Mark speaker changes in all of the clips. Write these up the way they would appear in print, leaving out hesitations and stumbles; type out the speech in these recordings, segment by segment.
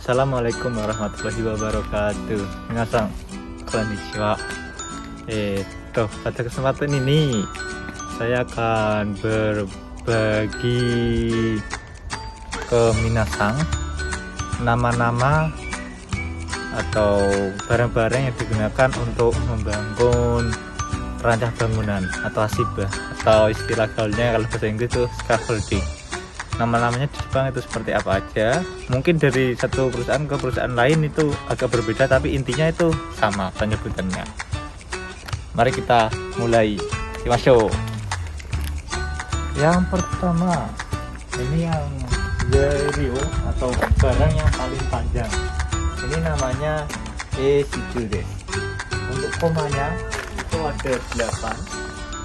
Speaker 1: Assalamualaikum warahmatullahi wabarakatuh. Minasan, konnichiwa. Pada kesempatan ini saya akan berbagi ke minasan nama-nama atau barang-barang yang digunakan untuk membangun rancah bangunan atau asibah, atau istilah gaulnya kalau bahasa Inggris itu scaffolding. Nama-namanya di Jepang itu seperti apa aja, mungkin dari satu perusahaan ke perusahaan lain itu agak berbeda, tapi intinya itu sama penyebutannya. Mari kita mulai. Masuk. Yang pertama, ini yang Zerio atau barang yang paling panjang. Ini namanya Shichu desu. Untuk komanya itu ada 8.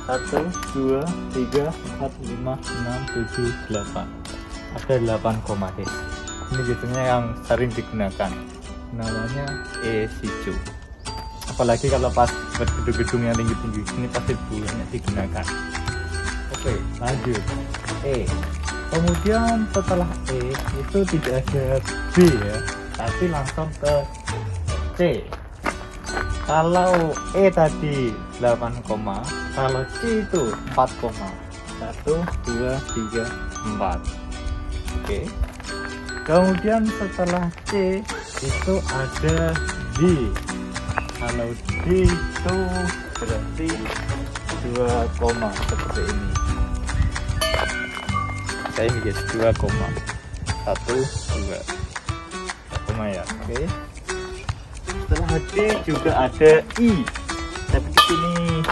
Speaker 1: 1, 2, 3, 4, 5, 6, 7, 8. Ada 8 koma des. Ini biasanya yang sering digunakan. Namanya Shichu. Apalagi kalau pas buat gedung-gedung yang tinggi-tinggi, ini pasti banyak digunakan. Oke, lanjut. Kemudian setelah itu tidak ada B ya, tapi langsung ke C. Kalau tadi 8 koma, kalau C itu 4 koma. 1, 2, 3, 4. Oke. Kemudian setelah C itu ada D. Kalau D itu berarti 2 koma seperti ini. Kayak ini guys, 2 koma. 1, 2 koma ya. Oke. Setelah D juga ada I, tapi di sini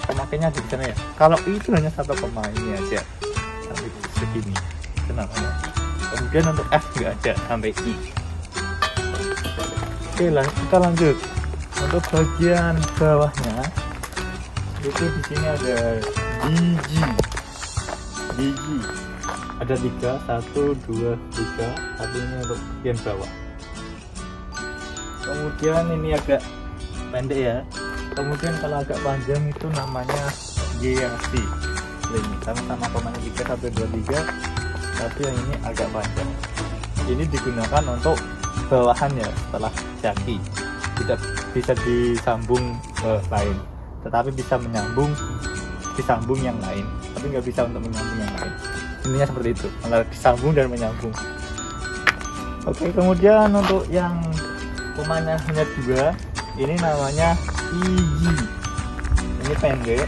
Speaker 1: pemakainya di sana ya. Kalau I itu hanya 1 koma ini aja sampai segini. Kenapa? Kemudian untuk F nggak ada sampai I. Oke lah, kita lanjut. Untuk bagian bawahnya itu di sini ada DG. Ada 3, 1, 2, 3. Tapi ini untuk bagian bawah. Kemudian ini agak pendek ya. Kemudian kalau agak panjang itu namanya GLC. Ini sama-sama komanya 3, 1, 2, 3. Tapi yang ini agak panjang. Ini digunakan untuk bawahan ya, setelah jaki. Tidak bisa disambung ke lain, tetapi bisa disambung yang lain, tapi nggak bisa untuk menyambung yang lain. Intinya seperti itu, antara disambung dan menyambung. Oke, kemudian untuk yang komanya hanya 2, ini namanya IG. Ini pendek.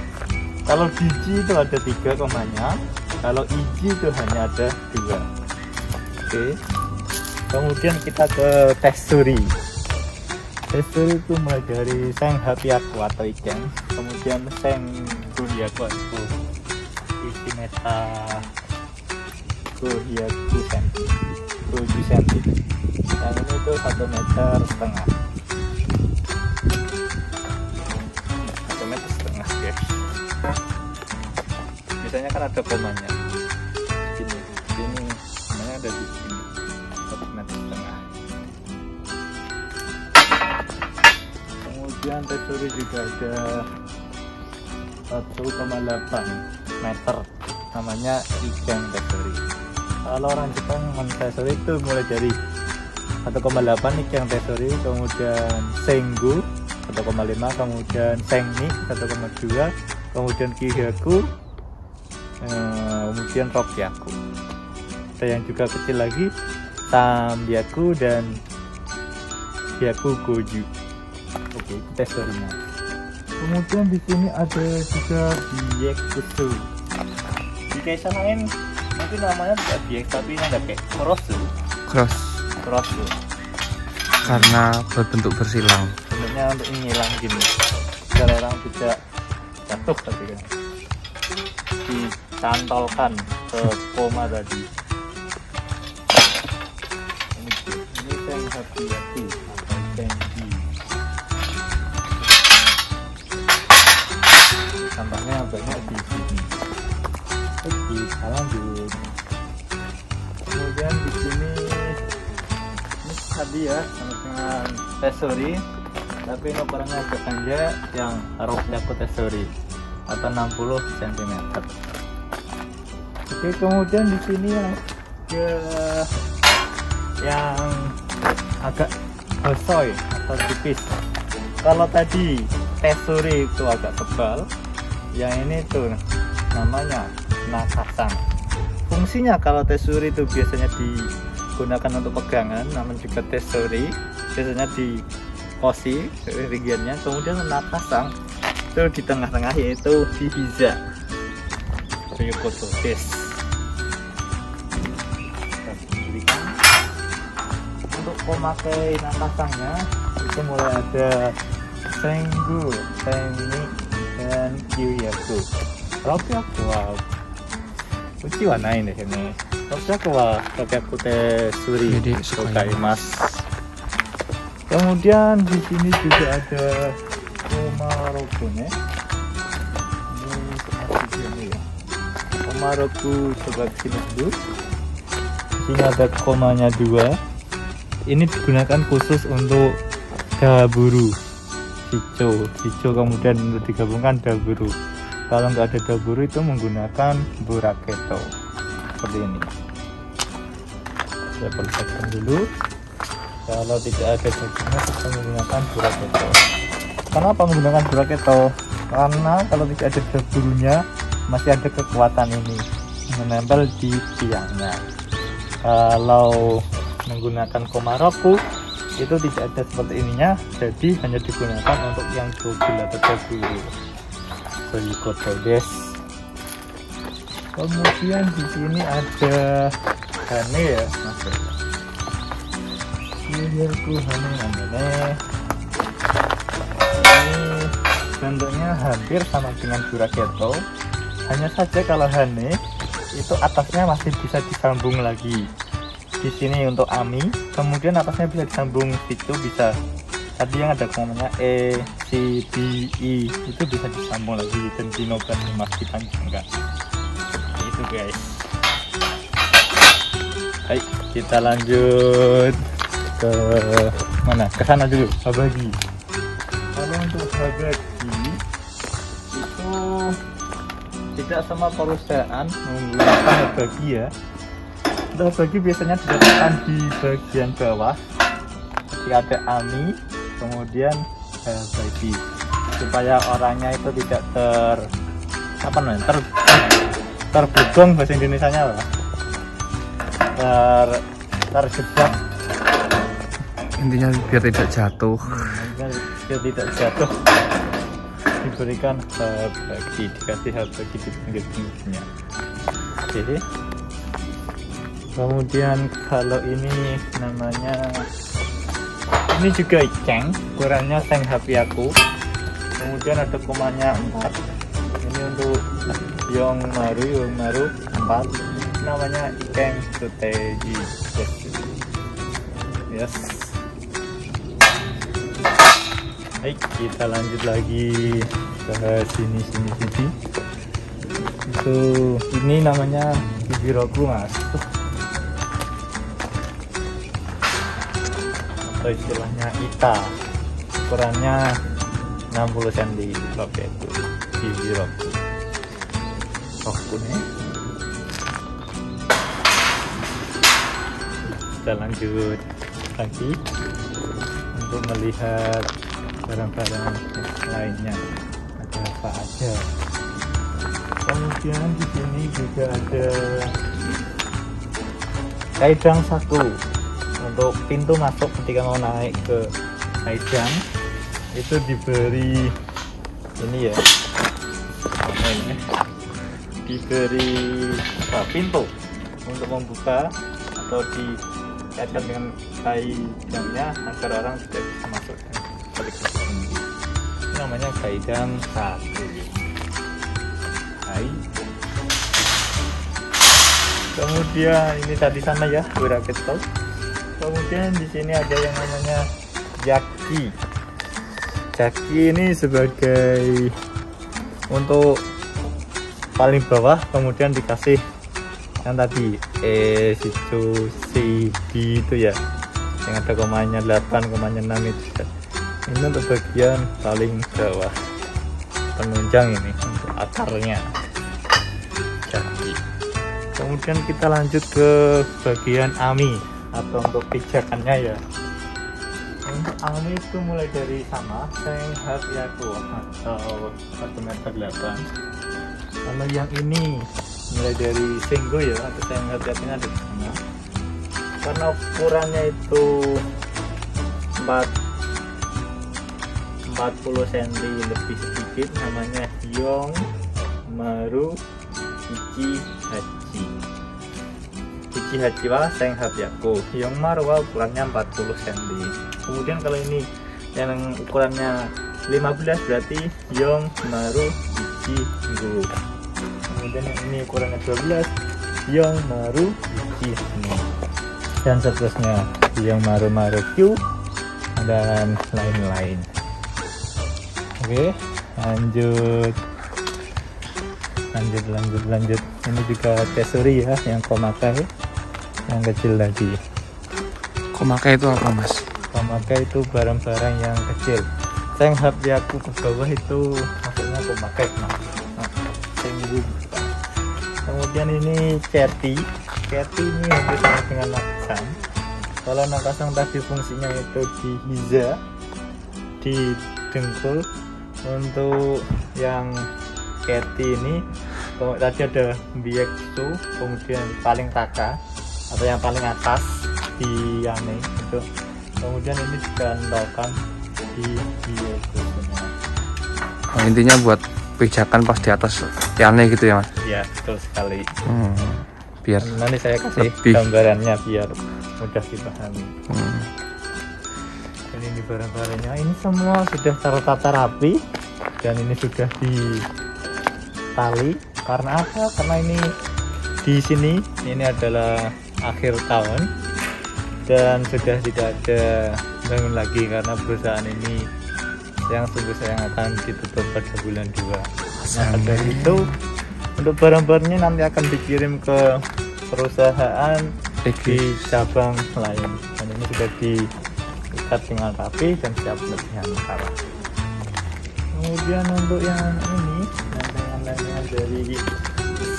Speaker 1: Kalau DG itu ada 3 komanya, kalau IG itu hanya ada 2. Oke. Kemudian kita ke Tessuri. Tessuri itu mulai dari Seng Hapiaku atau Iken, kemudian Seng Guryaku itu Ishimeta Guryaku senti, 7 cm. Yang ini itu 1,5 meter. 1,5 meter guys. Biasanya kan ada komanya. Sini komanya ada di sini. 1,5 meter. Kemudian Tessuri juga ada 1,8 meter, namanya Iken Tessuri. Kalau orang Jepang Tessuri itu mulai dari 1,8 Iken Tessuri, kemudian Sengu 1,5, kemudian Sengni 1,2, kemudian Kihaku, kemudian Rokyaku. Ada yang juga kecil lagi, Samyaku dan Hyaku Goju. Oke, itu Tessurinya. Kemudian di sini ada juga Biekusu. Di kaisar lain mungkin namanya tidak Biek, tapi ini ada kayak cross.
Speaker 2: Karena berbentuk bersilang.
Speaker 1: Bentuknya untuk nyilang gini, agar orang tidak jatuh tadi kan. Dicantolkan ke koma tadi. Ini Seng Hapiaku atau Senji. Tambahnya banyak di sini. Oke, kita lanjut. Kemudian di sini ini tadi ya, sama dengan Tessuri, tapi ini ukurannya agak pendek, yang Rokyaku Tessuri atau 60 cm. Oke, kemudian di sini ada yang hosoi atau tipis. Kalau tadi Tesuri itu agak tebal, yang ini tuh namanya nakasang. Fungsinya kalau Tesuri itu biasanya digunakan untuk pegangan, namun juga Tesuri biasanya di kosi ringgiannya. Kemudian nakasang itu di tengah-tengah, yaitu di hiza Ryukoto desu. Untuk memakai nakasangnya itu mulai ada Sengu, Tenmi, dan Kyuyaku. Rokaku wa uchi wa nai desu ne. Rokaku wa Rokaku Tesuri gozaimasu. Kemudian di sini juga ada Komaroku ne. Ini seperti ini ya. Komaroku sebagai jenis dulu. Di sini ada komanya 2. Ini digunakan khusus untuk daburu. Shicho kemudian untuk digabungkan daburu. Kalau nggak ada daburu itu menggunakan buraketo seperti ini. Saya perlihatkan dulu. Kalau tidak ada daburnya kita menggunakan buraketo. Kenapa menggunakan buraketo? Karena kalau tidak ada daburunya masih ada kekuatan ini menempel di tiangnya. Kalau menggunakan Komaroku itu tidak ada seperti ininya, jadi hanya digunakan untuk yang double atau daburu. Ryukoto desu. Kemudian di sini ada hane ya, Mas. Kyuyaku hane namanya. Ini bentuknya hampir sama dengan buraketo. Hanya saja kalau hane itu atasnya masih bisa disambung lagi. Di sini untuk ami, kemudian atasnya bisa disambung situ bisa. Tadi yang ada komanya E, C, B, I itu bisa disambung lagi dan dinobat masih panjang. Itu guys. Baik, kita lanjut ke mana? Ke sana dulu, habagi. Kalau untuk habagi itu tidak semua perusahaan menggunakan habagi ya. Habagi biasanya diletakkan di bagian bawah ketika ada ami, kemudian habagi, supaya orangnya itu tidak terbugong bahasa Indonesianya lah, terjebak,
Speaker 2: intinya biar tidak jatuh.
Speaker 1: Biar tidak jatuh diberikan habagi, dikasih habagi di pinggir-pinggirnya. Oke. Kemudian kalau ini namanya, ini juga ikeng, ukurannya seng hapi aku. Kemudian ada komanya 4. Ini untuk Yongmaru 4. Namanya ikeng suteji desu. Yes. Baik, kita lanjut lagi ke sini. Itu ini namanya Bibiroku, Mas. Atau istilahnya ita, ukurannya 60 cm. Oke, itu Bibiroku. Roku nih. Kita lanjut lagi untuk melihat barang-barang lainnya ada apa aja. Kemudian di sini juga ada kaidang saku. Untuk pintu masuk ketika mau naik ke kaidang itu diberi ini ya, diberi pintu untuk membuka atau dikaitkan dengan kaidangnya agar orang tidak bisa masuk balik ke sini. Ini namanya kaidang saku. Hai. Kemudian ini tadi sana ya, buraketo. Kemudian di sini ada yang namanya yaki. Yaki ini sebagai untuk paling bawah, kemudian dikasih yang tadi situ C, D itu ya, yang ada komanya 8, komanya 6 itu. Ini untuk bagian paling bawah, penunjang ini untuk akarnya. Yaki. Kemudian kita lanjut ke bagian ami atau untuk pijakannya ya. Untuk AMI itu mulai dari sama Senghat Yaku atau 1,8 meter. Kalau yang ini mulai dari Senggo ya, atau Senghat Yakunya ada di sana. Karena ukurannya itu 40 cm lebih sedikit, namanya Yong Maru Ichi Hachi. Ichi Hachi wa Senghat Yaku. Yong Maru wa ukurannya 40 cm. Kemudian kalau ini yang ukurannya 15 berarti Yong Maru Ichi Go. Kemudian yang ini ukurannya 12 Yong Maru Ichi Ni. Dan seterusnya Yong Maru Maru Q dan lain-lain. Oke, lanjut. Ini juga accessory ya, yang komakai, yang kecil tadi.
Speaker 2: Komakai itu apa, Mas?
Speaker 1: Komakai itu barang-barang yang kecil. Senghat Yaku ke bawah itu maksudnya komakai. Kemudian ini Ceti ini hampir sama dengan Nakasang. Kalau Nakasang tadi fungsinya itu di hiza, di dengkul. Untuk yang Ceti ini tadi ada Bieksu, kemudian paling taka atau yang paling atas di Yane itu, kemudian ini digantungkan di Bieksu.
Speaker 2: Oh, intinya buat pijakan pas di atas Yane gitu ya, Mas?
Speaker 1: Ya, betul sekali.
Speaker 2: Biar
Speaker 1: nanti saya kasih
Speaker 2: lebih
Speaker 1: gambarannya biar mudah dipahami. Dan ini barang-barangnya, ini semua sudah tertata rapi dan ini sudah ditali. Karena apa? Karena ini di sini ini adalah akhir tahun dan sudah tidak ada bangun lagi karena perusahaan ini yang sungguh sayang akan ditutup pada bulan 2. Nah, dari itu untuk barang-barangnya nanti akan dikirim ke perusahaan di cabang lain, dan ini sudah diikat dengan rapi dan siap untuk diantar. Kemudian untuk yang ini, yang dari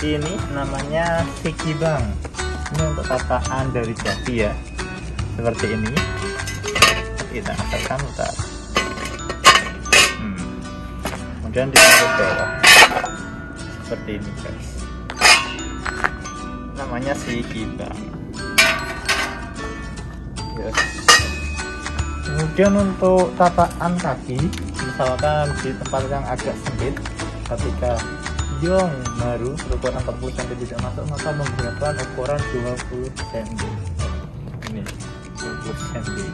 Speaker 1: sini namanya Sekibang. Ini untuk tataan dari jati ya, seperti ini. Kita angkatkan bentar. Kemudian ditaruh bawah seperti ini guys, namanya Sekibang. Yes. Kemudian untuk tataan kaki, misalkan di tempat yang agak sempit, ketika Yong Maru ukuran 40 cm tidak masuk, maka menggunakan ukuran 20 cm. Ini 20 cm,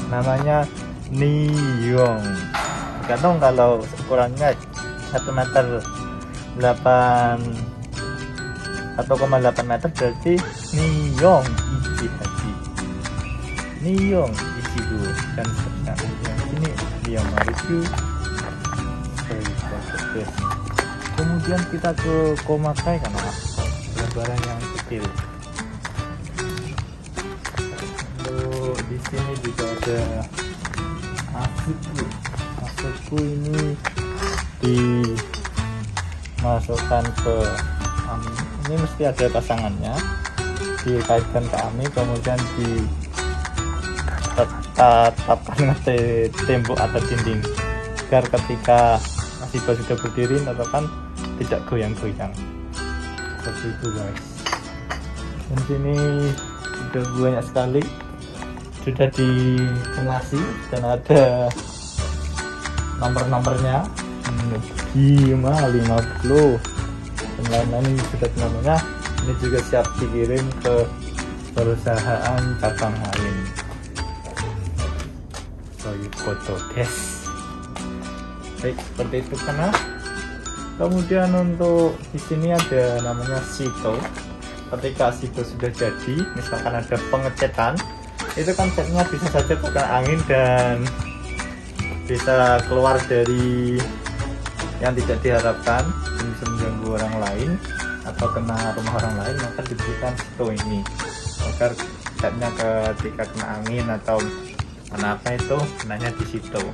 Speaker 1: namanya Niyong. Tergantung, kalau ukurannya 1,8 meter 1,8 meter berarti Niyong Ichi Hachi, Niyong Ichigo, dan seterusnya. Ini Niyong Maru. Kemudian kita ke komakai karena barang yang kecil. Lalu di sini juga ada Asuku ini dimasukkan ke AMI. Ini mesti ada pasangannya, dikaitkan ke AMI, kemudian ditetapkan ke tembok atau dinding agar ketika Asiba sudah berdiri kan tidak goyang-goyang. Seperti itu guys. Dan sini sudah banyak sekali sudah dikemasi dan ada nomor-nomornya, 50 dan lain-lain sudah namanya. Ini juga siap dikirim ke perusahaan cabang lain. Soyukoto desu. Baik, seperti itu karena. Kemudian untuk di sini ada namanya Shito. Ketika Shito sudah jadi, misalkan ada pengecetan, itu kan catnya bisa saja terkena angin dan bisa keluar dari yang tidak diharapkan dan bisa mengganggu orang lain atau kena rumah orang lain, maka diberikan Shito ini agar catnya ketika kena angin atau kenapa itu kenanya di Shito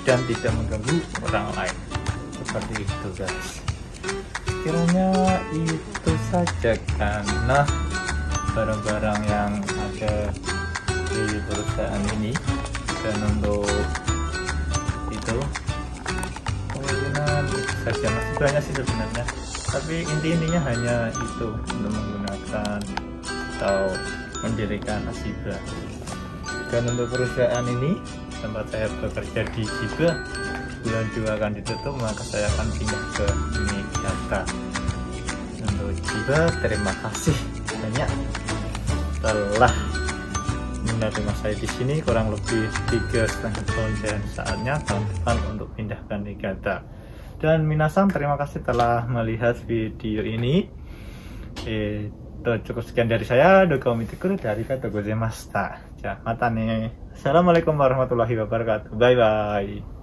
Speaker 1: dan tidak mengganggu orang lain. Seperti itu guys. Kiranya itu saja karena barang-barang yang ada di perusahaan ini. Dan untuk itu kemungkinan saja masih banyak sih sebenarnya, tapi intinya hanya itu untuk menggunakan atau mendirikan Ashiba. Dan untuk perusahaan ini tempat saya bekerja di Chiba, bulan 2 akan ditutup, maka saya akan pindah ke Niigata. Untuk Chiba, terima kasih banyak telah menerima saya di sini kurang lebih 3,5 tahun, dan saatnya tahun depan untuk pindah ke Niigata. Dan minasan, terima kasih telah melihat video ini. Itu cukup sekian dari saya, Dokomitikuru dari Kata Gozemasta. Mata nih. Assalamualaikum warahmatullahi wabarakatuh. Bye bye.